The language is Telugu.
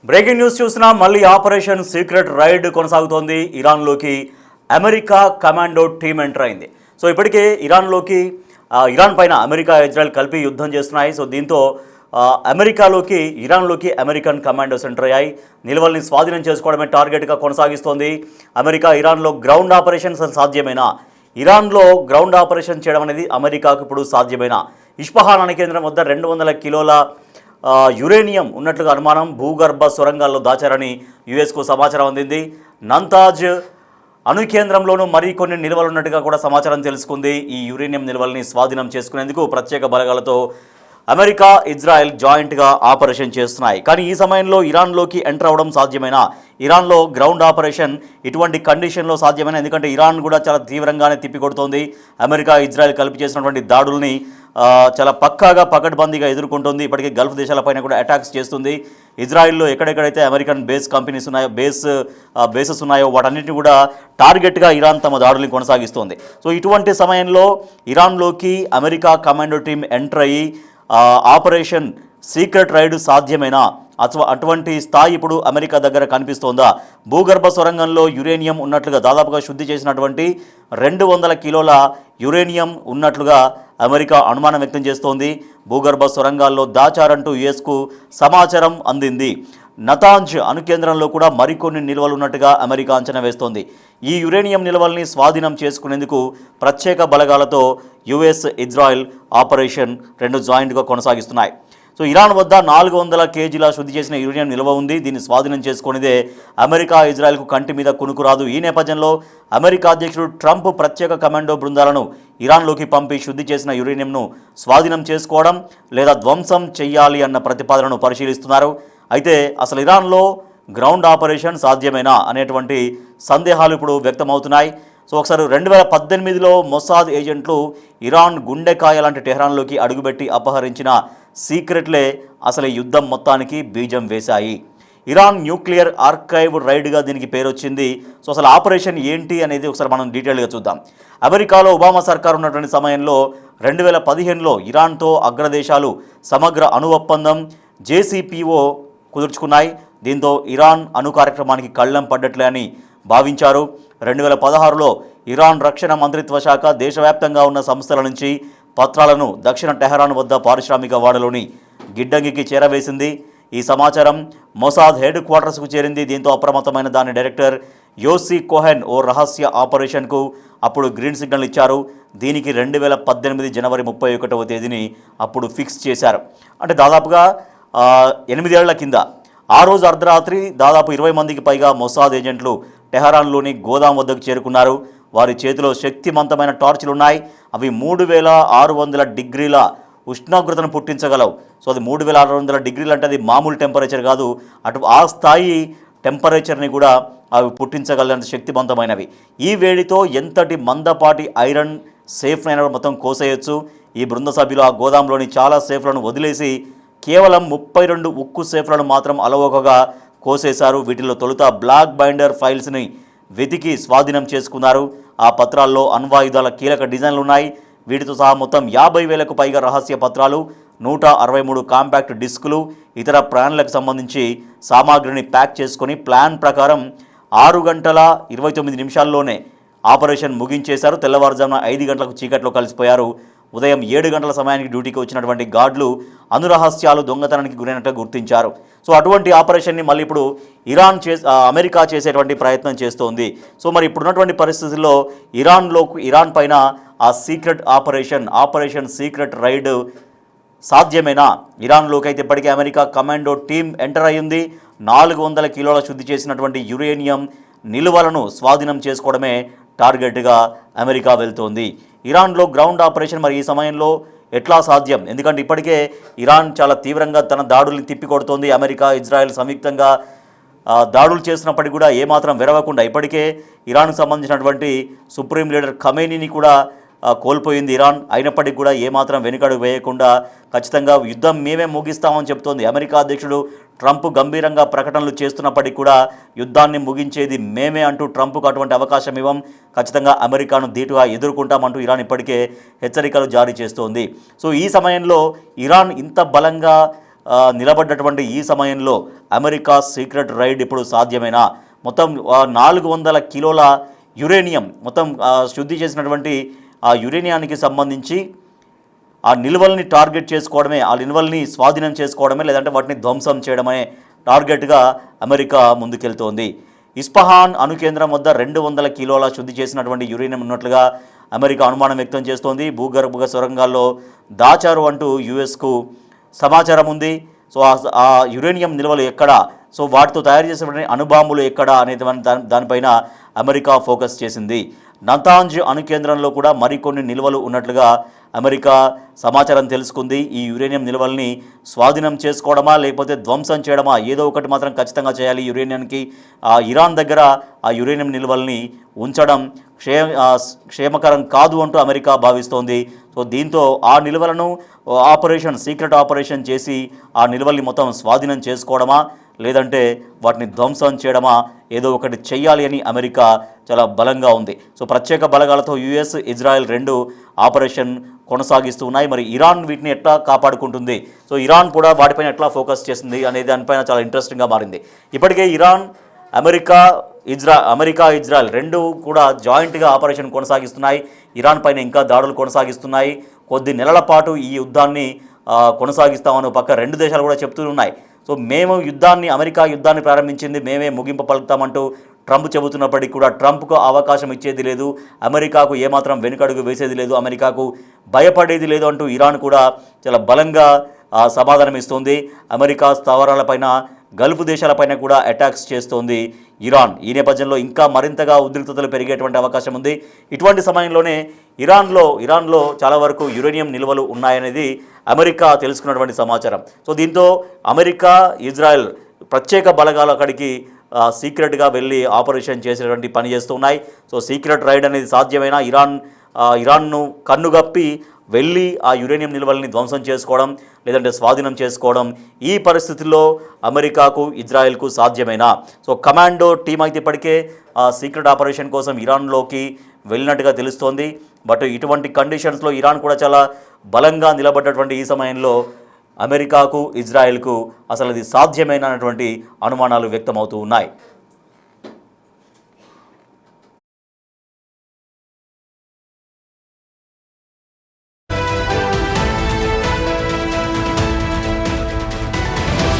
బ్రేకింగ్ న్యూస్ చూసినా మళ్ళీ ఆపరేషన్ సీక్రెట్ రైడ్ కొనసాగుతోంది. ఇరాన్లోకి అమెరికా కమాండో టీం ఎంటర్ అయింది. సో ఇప్పటికే ఇరాన్ పైన అమెరికా ఇజ్రాయెల్ కలిపి యుద్ధం చేస్తున్నాయి. సో దీంతో ఇరాన్లోకి అమెరికన్ కమాండోస్ ఎంటర్ అయ్యాయి. నిల్వల్ని స్వాధీనం చేసుకోవడమే టార్గెట్గా కొనసాగిస్తోంది అమెరికా. ఇరాన్లో గ్రౌండ్ ఆపరేషన్స్ సాధ్యమేనా? ఇరాన్లో గ్రౌండ్ ఆపరేషన్ చేయడం అనేది అమెరికాకు ఇప్పుడు సాధ్యమేనా? ఇస్ఫహాన్ అణు కేంద్రం వద్ద 200 కిలోల యురేనియం ఉన్నట్లుగా అనుమానం. భూగర్భ సొరంగాల్లో దాచారని యుఎస్కు సమాచారం అందింది. నంతాజ్ అణు కేంద్రంలోనూ మరికొన్ని నిల్వలు ఉన్నట్టుగా కూడా సమాచారం తెలుసుకుంది. ఈ యురేనియం నిల్వల్ని స్వాధీనం చేసుకునేందుకు ప్రత్యేక బలగాలతో అమెరికా ఇజ్రాయెల్ జాయింట్గా ఆపరేషన్ చేస్తున్నాయి. కానీ ఈ సమయంలో ఇరాన్లోకి ఎంటర్ అవ్వడం సాధ్యమేనా? ఇరాన్లో గ్రౌండ్ ఆపరేషన్ ఇటువంటి కండిషన్లో సాధ్యమేనా? ఎందుకంటే ఇరాన్ కూడా చాలా తీవ్రంగానే తిప్పికొడుతోంది. అమెరికా ఇజ్రాయెల్ కలిపి చేసినటువంటి దాడుల్ని చాలా పక్కాగా పకడ్బందీగా ఎదుర్కొంటుంది. ఇప్పటికే గల్ఫ్ దేశాలపైన కూడా అటాక్స్ చేస్తుంది. ఇజ్రాయిల్లో ఎక్కడెక్కడైతే అమెరికన్ బేసెస్ ఉన్నాయో వాటన్నిటిని కూడా టార్గెట్గా ఇరాన్ తమ దాడుల్ని కొనసాగిస్తోంది. సో ఇటువంటి సమయంలో ఇరాన్లోకి అమెరికా కమాండో టీం ఎంటర్ అయ్యి ఆపరేషన్ సీక్రెట్ రైడ్ సాధ్యమేనా? అటువంటి స్థాయి ఇప్పుడు అమెరికా దగ్గర కనిపిస్తోందా? భూగర్భ సొరంగంలో యురేనియం ఉన్నట్లుగా దాదాపుగా శుద్ధి చేసినటువంటి 200 కిలోల యురేనియం ఉన్నట్లుగా అమెరికా అనుమానం వ్యక్తం చేస్తోంది. భూగర్భ సొరంగాల్లో దాచారంటూ యుఎస్కు సమాచారం అందింది. నతాంజ్ అణు కేంద్రంలో కూడా మరికొన్ని నిల్వలు ఉన్నట్టుగా అమెరికా అంచనా వేస్తోంది. ఈ యురేనియం నిల్వల్ని స్వాధీనం చేసుకునేందుకు ప్రత్యేక బలగాలతో యుఎస్ ఇజ్రాయెల్ ఆపరేషన్ 2 జాయింట్గా కొనసాగిస్తున్నాయి. సో ఇరాన్ వద్ద 400 కేజీల శుద్ధి చేసిన యురేనియం నిల్వ ఉంది. దీన్ని స్వాధీనం చేసుకునేదే అమెరికా ఇజ్రాయెల్కు కంటి మీద కునుకురాదు. ఈ నేపథ్యంలో అమెరికా అధ్యక్షుడు ట్రంప్ ప్రత్యేక కమాండో బృందాలను ఇరాన్లోకి పంపి శుద్ధి చేసిన యురేనియంను స్వాధీనం చేసుకోవడం లేదా ధ్వంసం చెయ్యాలి అన్న ప్రతిపాదనను పరిశీలిస్తున్నారు. అయితే అసలు ఇరాన్లో గ్రౌండ్ ఆపరేషన్ సాధ్యమేనా అనేటువంటి సందేహాలు ఇప్పుడు వ్యక్తమవుతున్నాయి. సో ఒకసారి 2018లో మొసాద్ ఏజెంట్లు ఇరాన్ గుండెకాయ లాంటి టెహ్రాన్లోకి అడుగుపెట్టి అపహరించిన సీక్రెట్లే అసలు ఈ యుద్ధం మొత్తానికి బీజం వేశాయి. ఇరాన్ న్యూక్లియర్ ఆర్కైవ్ రైడ్గా దీనికి పేరు వచ్చింది. సో అసలు ఆపరేషన్ ఏంటి అనేది ఒకసారి మనం డీటెయిల్గా చూద్దాం. అమెరికాలో ఒబామా సర్కార్ ఉన్నటువంటి సమయంలో 2015లో ఇరాన్తో అగ్రదేశాలు సమగ్ర అణు ఒప్పందం JCPO కుదుర్చుకున్నాయి. దీంతో ఇరాన్ అణు కార్యక్రమానికి కళ్ళెం పడ్డట్లే అని భావించారు. 2016లో ఇరాన్ రక్షణ మంత్రిత్వ శాఖ దేశవ్యాప్తంగా ఉన్న సంస్థల నుంచి పత్రాలను దక్షిణ టెహరాన్ వద్ద పారిశ్రామిక వాడలోని గిడ్డంగికి చేరవేసింది. ఈ సమాచారం మొసాద్ హెడ్ క్వార్టర్స్కు చేరింది. దీంతో అప్రమత్తమైన దాని డైరెక్టర్ యోసి కోహెన్ ఓ రహస్య ఆపరేషన్కు అప్పుడు గ్రీన్ సిగ్నల్ ఇచ్చారు. దీనికి 2018 జనవరి 31వ తేదీని అప్పుడు ఫిక్స్ చేశారు. అంటే దాదాపుగా 8 ఏళ్ల కింద. ఆ రోజు అర్ధరాత్రి దాదాపు 20 మందికి పైగా మొసాద్ ఏజెంట్లు టెహరాన్లోని గోదాం వద్దకు చేరుకున్నారు. వారి చేతిలో శక్తివంతమైన టార్చులు ఉన్నాయి. అవి 3600 డిగ్రీల ఉష్ణోగ్రతను పుట్టించగలవు. సో అది 3600 డిగ్రీలు అంటే అది మామూలు టెంపరేచర్ కాదు. ఆ స్థాయి టెంపరేచర్ని కూడా అవి పుట్టించగలంత శక్తివంతమైనవి. ఈ వేడితో ఎంతటి మందపాటి ఐరన్ సేఫ్నైనా మొత్తం కోసేయచ్చు. ఈ బృంద సభ్యులు ఆ గోదాంలోని చాలా సేఫ్లను వదిలేసి కేవలం 32 ఉక్కు సేఫ్లను మాత్రం అలవోకగా కోసేశారు. వీటిలో తొలుత బ్లాక్ బైండర్ ఫైల్స్ని వెతికి స్వాధీనం చేసుకున్నారు. ఆ పత్రాల్లో అణ్వాయుధాల కీలక డిజైన్లు ఉన్నాయి. వీటితో సహా మొత్తం 50,000కు పైగా రహస్య పత్రాలు, 163 కాంపాక్ట్ డిస్కులు, ఇతర ప్లాన్లకు సంబంధించి సామాగ్రిని ప్యాక్ చేసుకొని ప్లాన్ ప్రకారం 6 గంటల 29 నిమిషాల్లోనే ఆపరేషన్ ముగించేశారు. తెల్లవారుజామున 5 గంటలకు చీకట్లో కలిసిపోయారు. ఉదయం 7 గంటల సమయానికి డ్యూటీకి వచ్చినటువంటి గార్డులు అనురహస్యాలు దొంగతనానికి గురైనట్టు గుర్తించారు. సో అటువంటి ఆపరేషన్ని మళ్ళీ ఇప్పుడు అమెరికా చేసేటువంటి ప్రయత్నం చేస్తోంది. సో మరి ఇప్పుడున్నటువంటి పరిస్థితుల్లో ఇరాన్ పైన ఆ ఆపరేషన్ సీక్రెట్ రైడ్ సాధ్యమేనా? ఇరాన్లోకి అయితే ఇప్పటికే అమెరికా కమాండో టీం ఎంటర్ అయ్యింది. 400 కిలోల శుద్ధి చేసినటువంటి యురేనియం నిల్వలను స్వాధీనం చేసుకోవడమే టార్గెట్గా అమెరికా వెళ్తోంది. ఇరాన్లో గ్రౌండ్ ఆపరేషన్ మరి ఈ సమయంలో ఎట్లా సాధ్యం? ఎందుకంటే ఇప్పటికే ఇరాన్ చాలా తీవ్రంగా తన దాడుల్ని తిప్పికొడుతోంది. అమెరికా ఇజ్రాయెల్ సంయుక్తంగా దాడులు చేసినప్పటికీ కూడా ఏమాత్రం విరవకుండా ఇప్పటికే ఇరాన్కు సంబంధించినటువంటి సుప్రీం లీడర్ ఖమేనీని కూడా కోల్పోయింది ఇరాన్. అయినప్పటికీ కూడా ఏమాత్రం వెనుకడుగు వేయకుండా ఖచ్చితంగా యుద్ధం మేమే ముగిస్తామని చెప్తోంది. అమెరికా అధ్యక్షుడు ట్రంప్ గంభీరంగా ప్రకటనలు చేస్తున్నప్పటికీ కూడా యుద్ధాన్ని ముగించేది మేమే అంటూ ట్రంప్కు అటువంటి అవకాశం ఇవ్వం, ఖచ్చితంగా అమెరికాను ధీటుగా ఎదుర్కొంటామంటూ ఇరాన్ ఇప్పటికే హెచ్చరికలు జారీ చేస్తోంది. సో ఈ సమయంలో ఇరాన్ ఇంత బలంగా నిలబడ్డటువంటి ఈ సమయంలో అమెరికా సీక్రెట్ రైడ్ ఇప్పుడు సాధ్యమేనా? మొత్తం 400 కిలోల యురేనియం మొత్తం శుద్ధి చేసినటువంటి ఆ యురేనియానికి సంబంధించి ఆ నిల్వల్ని టార్గెట్ చేసుకోవడమే, ఆ నిల్వల్ని స్వాధీనం చేసుకోవడమే, లేదంటే వాటిని ధ్వంసం చేయడమే టార్గెట్గా అమెరికా ముందుకెళ్తోంది. ఇస్ఫహాన్ అణు కేంద్రం వద్ద 200 కిలోల శుద్ధి చేసినటువంటి యురేనియం ఉన్నట్లుగా అమెరికా అనుమానం వ్యక్తం చేస్తోంది. భూగర్భ సొరంగాల్లో దాచారు అంటూ యుఎస్కు సమాచారం ఉంది. సో ఆ యురేనియం నిల్వలు ఎక్కడ, సో వాటితో తయారు చేసినటువంటి అణుబాంబులు ఎక్కడ అనేది దానిపైన అమెరికా ఫోకస్ చేసింది. నతాంజ్ అణు కేంద్రంలో కూడా మరికొన్ని నిల్వలు ఉన్నట్లుగా అమెరికా సమాచారం తెలుసుకుంది. ఈ యురేనియం నిల్వల్ని స్వాధీనం చేసుకోవడమా లేకపోతే ధ్వంసం చేయడమా, ఏదో ఒకటి మాత్రం ఖచ్చితంగా చేయాలి. యురేనియానికి ఇరాన్ దగ్గర ఆ యురేనియం నిల్వల్ని ఉంచడం క్షేమకరం కాదు అంటూ అమెరికా భావిస్తోంది. సో దీంతో ఆ నిల్వలను సీక్రెట్ ఆపరేషన్ చేసి ఆ నిల్వల్ని మొత్తం స్వాధీనం చేసుకోవడమా లేదంటే వాటిని ధ్వంసం చేయడమా, ఏదో ఒకటి చెయ్యాలి అని అమెరికా చాలా బలంగా ఉంది. సో ప్రత్యేక బలగాలతో యుఎస్, ఇజ్రాయెల్ 2 ఆపరేషన్ కొనసాగిస్తూ ఉన్నాయి. మరి ఇరాన్ వీటిని ఎట్లా కాపాడుకుంటుంది, సో ఇరాన్ కూడా వాటిపైన ఎట్లా ఫోకస్ చేస్తుంది అనే దానిపైన చాలా ఇంట్రెస్టింగ్గా మారింది. ఇప్పటికే ఇరాన్, అమెరికా, ఇజ్రాయెల్ 2 కూడా జాయింట్గా ఆపరేషన్ కొనసాగిస్తున్నాయి. ఇరాన్ పైన ఇంకా దాడులు కొనసాగిస్తున్నాయి. కొద్ది నెలల పాటు ఈ యుద్ధాన్ని కొనసాగిస్తామని పక్క 2 దేశాలు కూడా చెప్తూ ఉన్నాయి. సో అమెరికా యుద్ధాన్ని ప్రారంభించింది, మేమే ముగింపు పలుకుతామంటూ ట్రంప్ చెబుతున్నప్పటికీ కూడా ట్రంప్కు అవకాశం ఇచ్చేది లేదు, అమెరికాకు ఏమాత్రం వెనుకడుగు వేసేది లేదు, అమెరికాకు భయపడేది లేదు అంటూ ఇరాన్ కూడా చాలా బలంగా సమాధానం ఇస్తోంది. అమెరికా స్థావరాలపైన, గల్ఫ్ దేశాలపైన కూడా అటాక్స్ చేస్తోంది ఇరాన్. ఈ నేపథ్యంలో ఇంకా మరింతగా ఉద్రిక్తతలు పెరిగేటువంటి అవకాశం ఉంది. ఇటువంటి సమయంలోనే ఇరాన్లో చాలా వరకు యురేనియం నిల్వలు ఉన్నాయనేది అమెరికా తెలుసుకున్నటువంటి సమాచారం. సో దీంతో అమెరికా, ఇజ్రాయెల్ ప్రత్యేక బలగాలు అక్కడికి సీక్రెట్గా వెళ్ళి ఆపరేషన్ చేసేటువంటి పని చేస్తున్నాయి. సో సీక్రెట్ రైడ్ అనేది సాధ్యమైన ఇరాన్ను కన్నుగప్పి వెళ్ళి ఆ యురేనియం నిల్వల్ని ధ్వంసం చేసుకోవడం లేదంటే స్వాధీనం చేసుకోవడం ఈ పరిస్థితుల్లో అమెరికాకు, ఇజ్రాయెల్కు సాధ్యమేనా? సో కమాండో టీం అయితే ఇప్పటికే సీక్రెట్ ఆపరేషన్ కోసం ఇరాన్లోకి వెళ్ళినట్టుగా తెలుస్తోంది. బట్ ఇటువంటి కండిషన్స్లో ఇరాన్ కూడా చాలా బలంగా నిలబడ్డటువంటి ఈ సమయంలో అమెరికాకు, ఇజ్రాయెల్కు అసలు అది సాధ్యమేనటువంటి అనుమానాలు వ్యక్తమవుతూ ఉన్నాయి.